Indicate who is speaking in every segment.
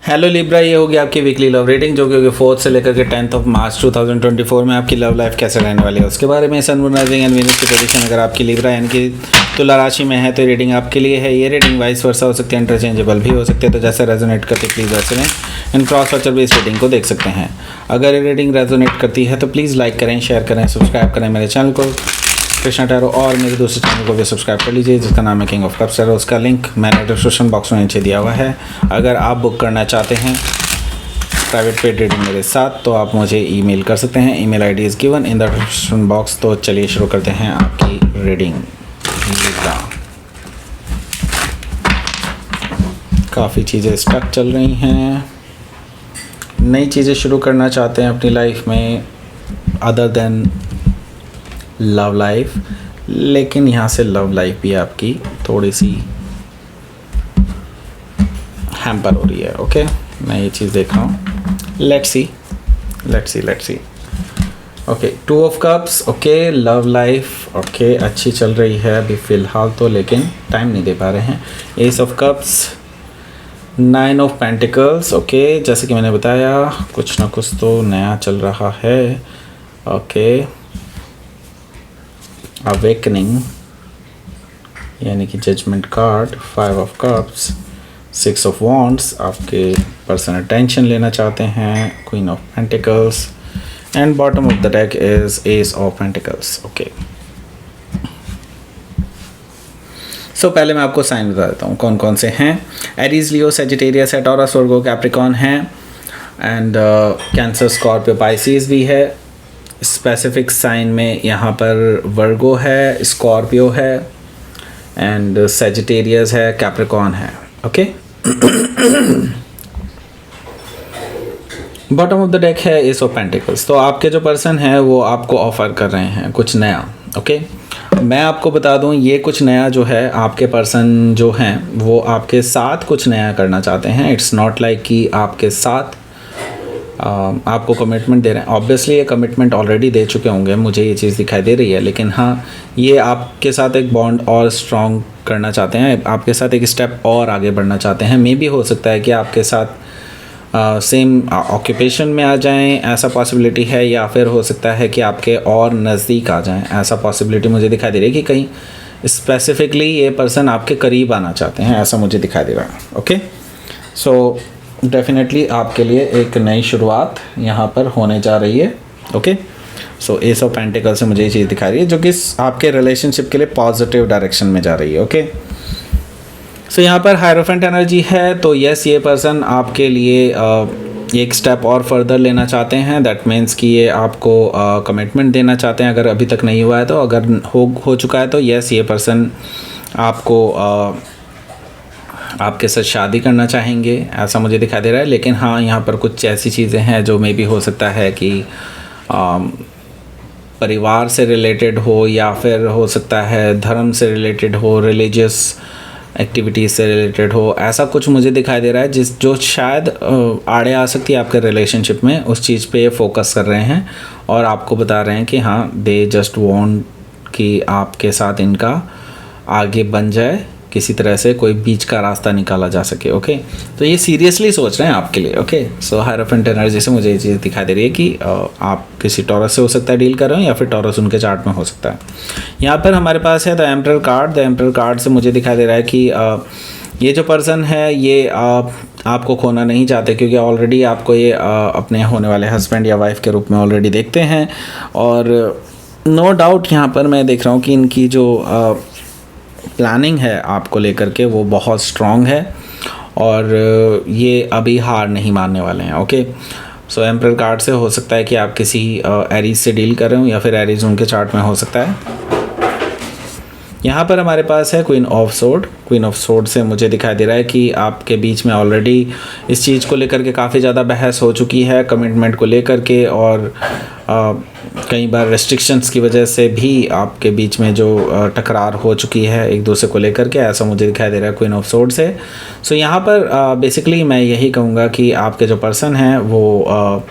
Speaker 1: Hello Libra, ये होगी आपकी वीकली लव रीडिंग जो कि होगी 4 से लेकर के 10 ऑफ मार्च 2024 में आपकी लव लाइफ कैसे रहने वाली है उसके बारे में। Sun moon rising and Venus की पोजीशन अगर आपकी लिब्रा यानी कि तुला राशि में है तो ये रीडिंग आपके लिए है। ये रीडिंग वाइस वर्सा हो सकती है, इंटरचेंजेबल भी हो सकती है, तो जैसे रेजोनेट करती है प्लीज़ वैसे में इन क्रॉस वॉचर भी इस रीडिंग को देख सकते हैं। अगर ये रीडिंग रेजोनेट करती है तो प्लीज़ लाइक करें, शेयर करें, सब्सक्राइब करें मेरे चैनल को कृष्णा टैरो, और मेरे दूसरे चैनल को भी सब्सक्राइब कर लीजिए जिसका नाम है किंग ऑफ कप्स टैरो। उसका लिंक मैंने डिस्क्रिप्शन बॉक्स में नीचे दिया हुआ है। अगर आप बुक करना चाहते हैं प्राइवेट पेड रीडिंग मेरे साथ तो आप मुझे ईमेल कर सकते हैं। Email ID is given in the description box. तो चलिए शुरू करते हैं आपकी रीडिंग। काफ़ी चीज़ें स्टक चल रही हैं, नई चीज़ें शुरू करना चाहते हैं अपनी लाइफ में अदर देन लव लाइफ, लेकिन यहाँ से लव लाइफ भी आपकी थोड़ी सी हैम्पर हो रही है। ओके, मैं ये चीज़ देख रहा हूँ। Let's see. Okay, 2 of cups. Okay, love life okay अच्छी चल रही है अभी फ़िलहाल तो, लेकिन टाइम नहीं दे पा रहे हैं। S of cups, 9 of pentacles. Okay, जैसे कि मैंने बताया कुछ ना कुछ तो नया चल रहा है। ओके, अवेकनिंग यानी कि judgement card, 5 of cups, 6 of wands, आपके पर्सन अटेंशन लेना चाहते हैं, queen of pentacles, and bottom of the deck is ace of pentacles. Okay, so पहले मैं आपको साइन बता देता हूँ कौन कौन से हैं। एरीज, लियो, सेजिटेरियस है, टॉरस, वर्गो, कैप्रिकॉर्न है, एंड कैंसर, स्कॉर्पियो, पाइसिस भी है। स्पेसिफिक साइन में यहाँ पर वर्गो है, स्कॉर्पियो है, एंड सेजिटेरियस है, कैप्रिकॉर्न है। Okay, bottom of the deck है एस ऑफ पेंटिकल्स। तो आपके जो पर्सन है वो आपको ऑफर कर रहे हैं कुछ नया। ओके, मैं आपको बता दूं ये कुछ नया जो है आपके पर्सन जो हैं वो आपके साथ कुछ नया करना चाहते हैं। इट्स नॉट लाइक कि आपके साथ आपको कमिटमेंट दे रहे हैं। ऑब्वियसली ये कमिटमेंट ऑलरेडी दे चुके होंगे, मुझे ये चीज़ दिखाई दे रही है, लेकिन हाँ ये आपके साथ एक बॉन्ड और स्ट्रॉन्ग करना चाहते हैं, आपके साथ एक स्टेप और आगे बढ़ना चाहते हैं। मे भी हो सकता है कि आपके साथ सेम ऑक्यूपेशन में आ जाएं, ऐसा पॉसिबिलिटी है, या फिर हो सकता है कि आपके और नज़दीक आ जाएं, ऐसा पॉसिबिलिटी मुझे दिखाई दे रही है कि कहीं स्पेसिफिकली ये पर्सन आपके करीब आना चाहते हैं, ऐसा मुझे दिखाई दे रहा है। ओके, सो डेफिनेटली आपके लिए एक नई शुरुआत यहाँ पर होने जा रही है। Okay, so S of pentacle से मुझे ये चीज़ दिखा रही है जो कि आपके रिलेशनशिप के लिए पॉजिटिव डायरेक्शन में जा रही है। ओके, सो यहाँ पर हायरोफेंट एनर्जी है, तो यस ये पर्सन आपके लिए एक स्टेप और फर्दर लेना चाहते हैं। दैट मीन्स कि ये आपको कमिटमेंट देना चाहते हैं अगर अभी तक नहीं हुआ है तो। अगर हो चुका है तो यस ये पर्सन आपको आपके साथ शादी करना चाहेंगे, ऐसा मुझे दिखाई दे रहा है। लेकिन हाँ यहाँ पर कुछ ऐसी चीज़ें हैं जो मे भी हो सकता है कि परिवार से रिलेटेड हो, या फिर हो सकता है धर्म से रिलेटेड हो, रिलीजियस एक्टिविटीज़ से रिलेटेड हो, ऐसा कुछ मुझे दिखाई दे रहा है जो शायद आड़े आ सकती है आपके रिलेशनशिप में। उस चीज़ पे फोकस कर रहे हैं और आपको बता रहे हैं कि हाँ दे जस्ट वांट कि आपके साथ इनका आगे बन जाए, किसी तरह से कोई बीच का रास्ता निकाला जा सके। ओके, तो ये सीरियसली सोच रहे हैं आपके लिए। ओके, सो हायरोफेंट एनर्जी से मुझे ये चीज़ दिखाई दे रही है कि आप किसी टॉरस से हो सकता है डील कर रहे हो, या फिर टॉरस उनके चार्ट में हो सकता है। यहाँ पर हमारे पास है the emperor card. The emperor card से मुझे दिखाई दे रहा है कि ये जो पर्सन है ये आपको खोना नहीं चाहते, क्योंकि ऑलरेडी आपको ये अपने होने वाले हस्बैंड या वाइफ के रूप में ऑलरेडी देखते हैं। और नो डाउट यहाँ पर मैं देख रहा हूँ कि इनकी जो प्लानिंग है आपको लेकर के वो बहुत स्ट्रॉन्ग है, और ये अभी हार नहीं मानने वाले हैं। ओके, सो एम्परर कार्ड से हो सकता है कि आप किसी एरीज से डील कर रहे हो, या फिर एरीज उनके चार्ट में हो सकता है। यहाँ पर हमारे पास है queen of sword. Queen of sword से मुझे दिखाई दे रहा है कि आपके बीच में ऑलरेडी इस चीज़ को लेकर के काफ़ी ज़्यादा बहस हो चुकी है, कमिटमेंट को लेकर के, और कई बार रेस्ट्रिक्शंस की वजह से भी आपके बीच में जो टकरार हो चुकी है एक दूसरे को लेकर के, ऐसा मुझे दिखाई दे रहा है क्वीन ऑफ सोर्ड से। सो यहाँ पर बेसिकली मैं यही कहूँगा कि आपके जो पर्सन हैं वो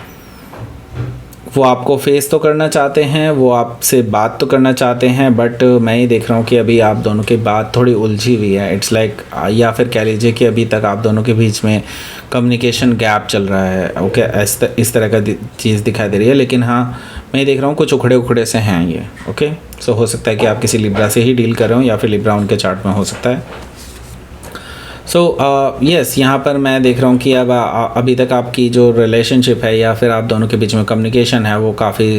Speaker 1: वो आपको फेस तो करना चाहते हैं, वो आपसे बात तो करना चाहते हैं, बट मैं ये देख रहा हूँ कि अभी आप दोनों की बात थोड़ी उलझी हुई है। इट्स लाइक या फिर कह लीजिए कि अभी तक आप दोनों के बीच में कम्युनिकेशन गैप चल रहा है। ओके, इस तरह का चीज़ दिखाई दे रही है। लेकिन हाँ, मैं ये देख रहा हूँ कुछ उखड़े से हैं ये। ओके, सो हो सकता है कि आप किसी लिब्रा से ही डील कर रहे हो या फिर लिब्रा उनके चार्ट में हो सकता है। सो यस, यहाँ पर मैं देख रहा हूँ कि अब अभी तक आपकी जो रिलेशनशिप है या फिर आप दोनों के बीच में कम्युनिकेशन है वो काफ़ी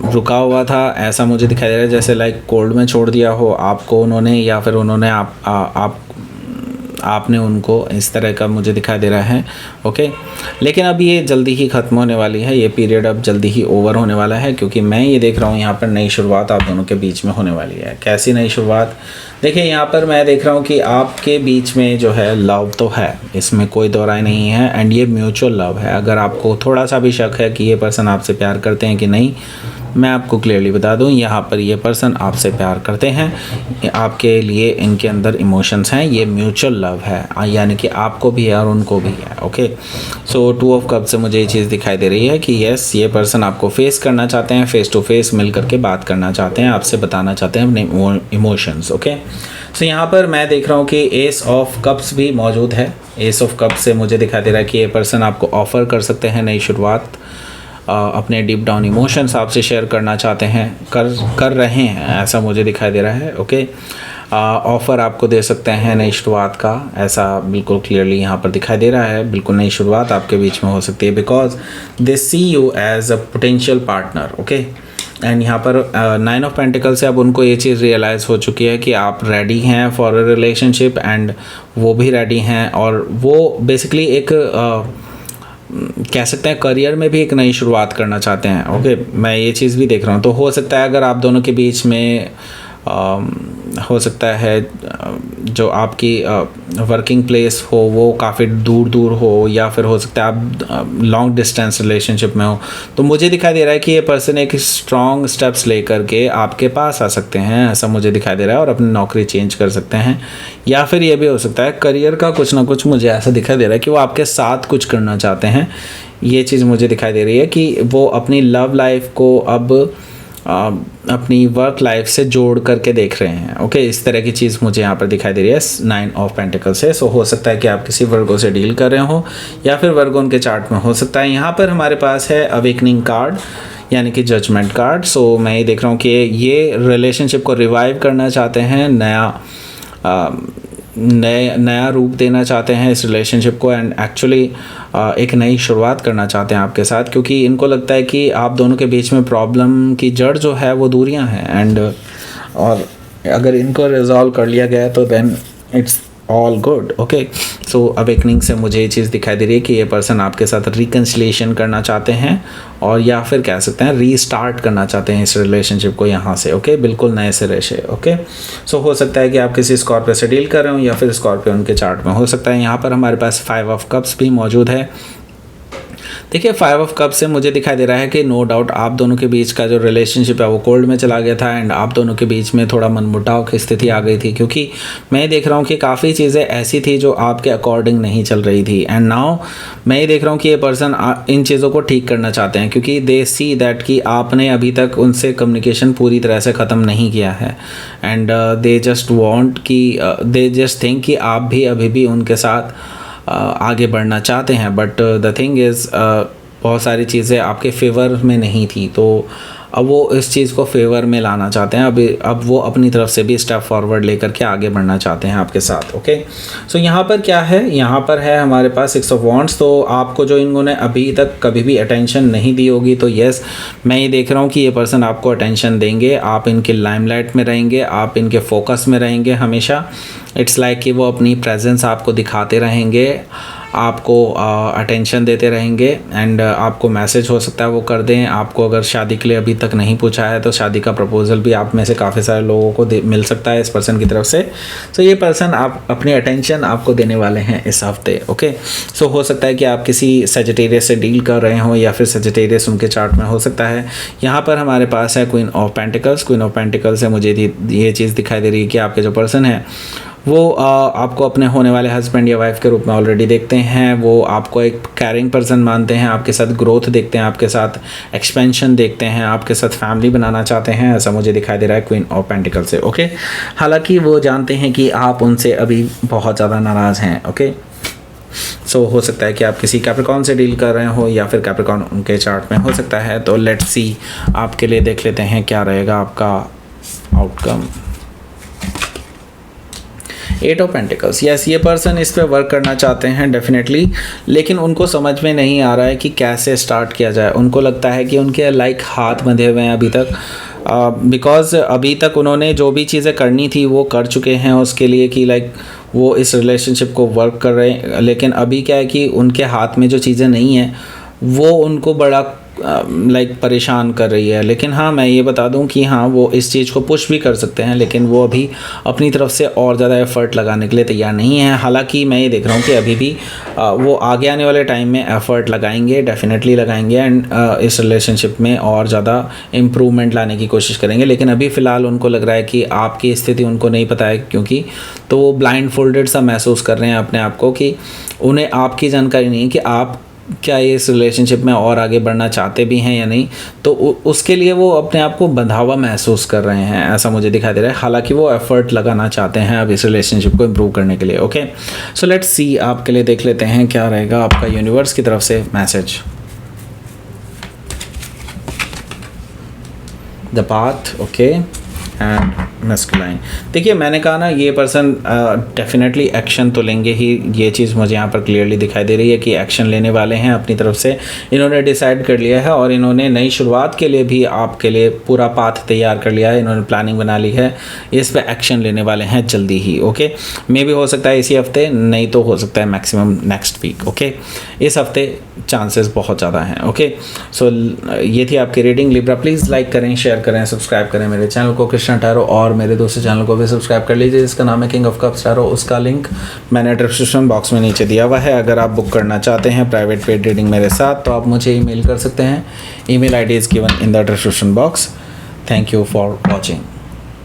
Speaker 1: रुका हुआ था। ऐसा मुझे दिखाई दे रहा है जैसे लाइक कोल्ड में छोड़ दिया हो आपको उन्होंने, या फिर उन्होंने आपने उनको, इस तरह का मुझे दिखाई दे रहा है। ओके, लेकिन अब ये जल्दी ही ख़त्म होने वाली है, ये पीरियड अब जल्दी ही ओवर होने वाला है, क्योंकि मैं ये देख रहा हूँ यहाँ पर नई शुरुआत आप दोनों के बीच में होने वाली है। कैसी नई शुरुआत? देखिए, यहाँ पर मैं देख रहा हूँ कि आपके बीच में जो है लव तो है, इसमें कोई दो राय नहीं है, एंड ये म्यूचुअल लव है। अगर आपको थोड़ा सा भी शक है कि ये पर्सन आपसे प्यार करते हैं कि नहीं, मैं आपको क्लियरली बता दूं, यहाँ पर ये पर्सन आपसे प्यार करते हैं, आपके लिए इनके अंदर इमोशंस हैं, ये म्यूचुअल लव है, यानी कि आपको भी है और उनको भी है। ओके, सो 2 ऑफ कप से मुझे ये चीज़ दिखाई दे रही है कि यस, ये पर्सन आपको फेस करना चाहते हैं, फेस टू फेस मिल करके बात करना चाहते हैं, आपसे बताना चाहते हैं अपने इमोशंस। ओके, सो यहाँ पर मैं देख रहा हूँ कि एस ऑफ कप्स भी मौजूद है। एस ऑफ कप्स से मुझे दिखाई दे रहा है कि ये पर्सन आपको ऑफ़र कर सकते हैं नई शुरुआत, अपने डीप डाउन इमोशंस आपसे शेयर करना चाहते हैं, कर रहे हैं, ऐसा मुझे दिखाई दे रहा है। ओके, ऑफ़र आपको दे सकते हैं नई शुरुआत का, ऐसा बिल्कुल क्लियरली यहाँ पर दिखाई दे रहा है। बिल्कुल नई शुरुआत आपके बीच में हो सकती है, because they see you as a potential partner. Okay, and यहाँ पर 9 ऑफ पेंटिकल से अब उनको ये चीज़ रियलाइज़ हो चुकी है कि आप रेडी हैं फॉर अ रिलेशनशिप, एंड वो भी रेडी हैं, और वो बेसिकली एक कह सकते हैं करियर में भी एक नई शुरुआत करना चाहते हैं। ओके, मैं ये चीज़ भी देख रहा हूँ। तो हो सकता है अगर आप दोनों के बीच में हो सकता है जो आपकी वर्किंग प्लेस हो वो काफ़ी दूर हो, या फिर हो सकता है आप लॉन्ग डिस्टेंस रिलेशनशिप में हो, तो मुझे दिखाई दे रहा है कि ये पर्सन एक स्ट्रॉन्ग स्टेप्स लेकर के आपके पास आ सकते हैं, ऐसा मुझे दिखाई दे रहा है, और अपनी नौकरी चेंज कर सकते हैं। या फिर ये भी हो सकता है करियर का कुछ ना कुछ मुझे ऐसा दिखाई दे रहा है कि वो आपके साथ कुछ करना चाहते हैं। ये चीज़ मुझे दिखाई दे रही है कि वो अपनी लव लाइफ को अब अपनी वर्क लाइफ से जोड़ करके देख रहे हैं। ओके, इस तरह की चीज़ मुझे यहाँ पर दिखाई दे रही है 9 ऑफ पेंटिकल से। सो हो सकता है कि आप किसी वर्गो से डील कर रहे हो, या फिर वर्गो उनके चार्ट में हो सकता है। यहाँ पर हमारे पास है अवेकनिंग कार्ड, यानी कि जजमेंट कार्ड। सो मैं ये देख रहा हूँ कि ये रिलेशनशिप को रिवाइव करना चाहते हैं, नया रूप देना चाहते हैं इस रिलेशनशिप को, एंड एक्चुअली एक नई शुरुआत करना चाहते हैं आपके साथ, क्योंकि इनको लगता है कि आप दोनों के बीच में प्रॉब्लम की जड़ जो है वो दूरियां हैं, एंड और अगर इनको रिजॉल्व कर लिया गया तो then it's all good. Okay, so awakening से मुझे ये चीज़ दिखाई दे रही है कि ये पर्सन आपके साथ रिकन्सिलिएशन करना चाहते हैं, और या फिर कह सकते हैं रीस्टार्ट करना चाहते हैं इस रिलेशनशिप को यहाँ से। ओके, बिल्कुल नए सिरे से। ओके, सो हो सकता है कि आप किसी स्कॉर्पियो से डील कर रहे हो, या फिर स्कॉर्पियो उनके चार्ट में हो सकता है। यहाँ पर हमारे पास 5 ऑफ कप्स भी मौजूद है। देखिए, 5 ऑफ कप से मुझे दिखाई दे रहा है कि नो डाउट आप दोनों के बीच का जो रिलेशनशिप है वो कोल्ड में चला गया था, एंड आप दोनों के बीच में थोड़ा मनमुटाव की स्थिति आ गई थी, क्योंकि मैं देख रहा हूँ कि काफ़ी चीज़ें ऐसी थी जो आपके अकॉर्डिंग नहीं चल रही थी, एंड नाउ मैं ये देख रहा हूँ कि ये पर्सन इन चीज़ों को ठीक करना चाहते हैं, क्योंकि दे सी दैट कि आपने अभी तक उनसे कम्युनिकेशन पूरी तरह से ख़त्म नहीं किया है, एंड दे जस्ट वॉन्ट कि दे जस्ट थिंक कि आप भी अभी भी उनके साथ आगे बढ़ना चाहते हैं, बट द थिंग इज़ बहुत सारी चीज़ें आपके फेवर में नहीं थी, तो अब वो इस चीज़ को फेवर में लाना चाहते हैं। अब वो अपनी तरफ से भी स्टेप फॉरवर्ड लेकर के आगे बढ़ना चाहते हैं आपके साथ। ओके, सो यहाँ पर क्या है, यहाँ पर है हमारे पास 6 ऑफ वॉन्ड्स। तो आपको जो इन्होंने अभी तक कभी भी अटेंशन नहीं दी होगी, तो येस, मैं ये देख रहा हूँ कि ये पर्सन आपको अटेंशन देंगे, आप इनके लाइमलाइट में रहेंगे, आप इनके फोकस में रहेंगे हमेशा। इट्स लाइक कि वो अपनी प्रेजेंस आपको दिखाते रहेंगे, आपको अटेंशन देते रहेंगे, एंड आपको मैसेज हो सकता है वो कर दें। आपको अगर शादी के लिए अभी तक नहीं पूछा है तो शादी का प्रपोजल भी आप में से काफ़ी सारे लोगों को मिल सकता है इस पर्सन की तरफ से। तो ये पर्सन आप अपनी अटेंशन आपको देने वाले हैं इस हफ्ते। ओके, सो हो सकता है कि आप किसी सजिटेरियस से डील कर रहे हो, या फिर सजिटेरियस उनके चार्ट में हो सकता है। यहाँ पर हमारे पास है queen of pentacles. Queen of pentacles से मुझे ये चीज़ दिखाई दे रही है कि आपके जो पर्सन है वो आपको अपने होने वाले हस्बैंड या वाइफ के रूप में ऑलरेडी देखते हैं। वो आपको एक कैरिंग पर्सन मानते हैं, आपके साथ ग्रोथ देखते हैं, आपके साथ एक्सपेंशन देखते हैं, आपके साथ फैमिली बनाना चाहते हैं, ऐसा मुझे दिखाई दे रहा है क्वीन ऑफ पेंटिकल से। ओके, हालांकि वो जानते हैं कि आप उनसे अभी बहुत ज़्यादा नाराज़ हैं। ओके, सो हो सकता है कि आप किसी कैप्रिकॉर्न से डील कर रहे हो या फिर कैप्रिकॉर्न उनके चार्ट में हो सकता है। तो लेट्स सी, आपके लिए देख लेते हैं क्या रहेगा आपका आउटकम। 8 ऑफ पेंटिकल्स, यस, ये पर्सन इस पे वर्क करना चाहते हैं डेफिनेटली, लेकिन उनको समझ में नहीं आ रहा है कि कैसे स्टार्ट किया जाए। उनको लगता है कि उनके लाइक हाथ बंधे हुए हैं अभी तक, बिकॉज अभी तक उन्होंने जो भी चीज़ें करनी थी वो कर चुके हैं उसके लिए कि लाइक वो इस रिलेशनशिप को वर्क कर रहे हैं, लेकिन अभी क्या है कि उनके हाथ में जो चीज़ें नहीं हैं वो उनको बड़ा लाइक परेशान कर रही है। लेकिन हाँ, मैं ये बता दूं कि हाँ, वो इस चीज़ को पुश भी कर सकते हैं, लेकिन वो अभी अपनी तरफ से और ज़्यादा एफ़र्ट लगाने के लिए तैयार नहीं है। हालांकि मैं ये देख रहा हूँ कि अभी भी वो आगे आने वाले टाइम में एफ़र्ट लगाएंगे, डेफिनेटली लगाएंगे, एंड इस रिलेशनशिप में और ज़्यादा इम्प्रूवमेंट लाने की कोशिश करेंगे। लेकिन अभी फ़िलहाल उनको लग रहा है कि आपकी स्थिति उनको नहीं पता है, क्योंकि तो वो ब्लाइंड फोल्डेड सा महसूस कर रहे हैं अपने आप को कि उन्हें आपकी जानकारी नहीं है कि आप क्या ये इस रिलेशनशिप में और आगे बढ़ना चाहते भी हैं या नहीं। तो उसके लिए वो अपने आप को बंधा हुआ महसूस कर रहे हैं, ऐसा मुझे दिखाई दे रहा है। हालांकि वो एफर्ट लगाना चाहते हैं अब इस रिलेशनशिप को इम्प्रूव करने के लिए। ओके, सो लेट्स सी, आपके लिए देख लेते हैं क्या रहेगा आपका यूनिवर्स की तरफ से message. The path, okay, and masculine. देखिए, मैंने कहा ना, ये पर्सन डेफिनेटली एक्शन तो लेंगे ही, ये चीज़ मुझे यहाँ पर क्लियरली दिखाई दे रही है कि एक्शन लेने वाले हैं अपनी तरफ से। इन्होंने डिसाइड कर लिया है और इन्होंने नई शुरुआत के लिए भी आपके लिए पूरा पाथ तैयार कर लिया है, इन्होंने प्लानिंग बना ली है, इस पर एक्शन लेने वाले हैं जल्दी ही। ओके, मे भी हो सकता है इसी हफ्ते, नहीं तो हो सकता है मैक्सिमम नेक्स्ट वीक। ओके, इस हफ्ते चांसेस बहुत ज़्यादा हैं। ओके, सो ये थी आपकी रीडिंग। लिब्रा, प्लीज़ लाइक करें, शेयर करें, सब्सक्राइब करें मेरे चैनल को कृष्णा टैरो, और मेरे दूसरे चैनल को भी सब्सक्राइब कर लीजिए जिसका नाम है किंग ऑफ कप्स टैरो। उसका लिंक मैंने डिस्क्रिप्शन बॉक्स में नीचे दिया हुआ है। अगर आप बुक करना चाहते हैं प्राइवेट पेड रीडिंग मेरे साथ तो आप मुझे ईमेल कर सकते हैं। Email ID is given in the description box. Thank you for watching.